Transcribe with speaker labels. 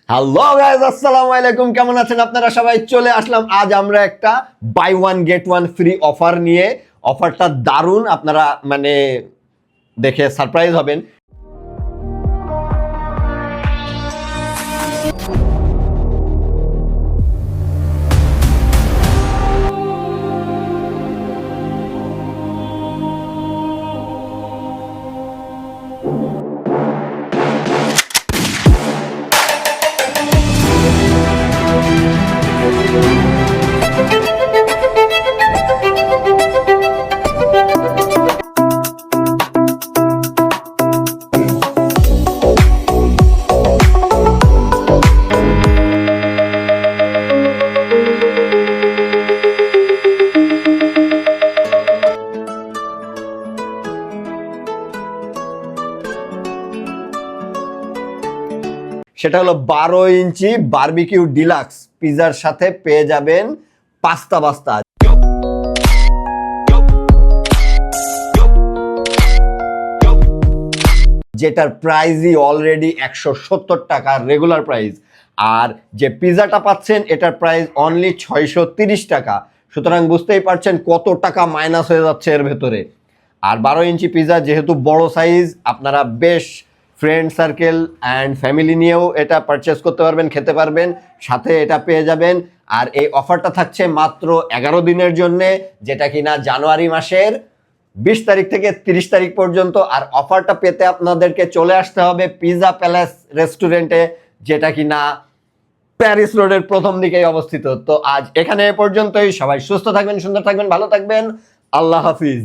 Speaker 1: Hello guys, আসসালামু আলাইকুম। কেমন আছেন আপনারা সবাই? চলে আসলাম আজ আমরা একটা buy one get one free offer নিয়ে। অফারটা দারুণ, আপনারা দেখে সারপ্রাইজ হবেন। সেটা হলো 12 ইঞ্চি বারবিকিউ ডিলাক্স পিজার সাথে পেয়ে যাবেন পাস্তা বাস্তা, যেটার প্রাইসই অলরেডি 170 টাকা রেগুলার প্রাইস। আর যে পিজাটা পাচ্ছেন এটার প্রাইস অনলি 630 টাকা। সুতরাং বুঝতেই পারছেন কত টাকা মাইনাস হয়ে যাচ্ছে এর ভেতরে। আর 12 ইঞ্চি পিজা যেহেতু বড় সাইজ, আপনারা বেশ ফ্রেন্ড সার্কেল অ্যান্ড ফ্যামিলি নিয়েও এটা পারচেস করতে পারবেন, খেতে পারবেন, সাথে এটা পেয়ে যাবেন। আর এই অফারটা থাকছে মাত্র 11 দিনের জন্যে, যেটা কিনা জানুয়ারি মাসের 20 তারিখ থেকে 30 তারিখ পর্যন্ত। আর অফারটা পেতে আপনাদেরকে চলে আসতে হবে পিজা প্যালেস রেস্টুরেন্টে, যেটা কিনা প্যারিস রোডের প্রথম দিকেই অবস্থিত। তো আজ এখানে এ পর্যন্তই। সবাই সুস্থ থাকবেন, সুন্দর থাকবেন, ভালো থাকবেন। আল্লাহ হাফিজ।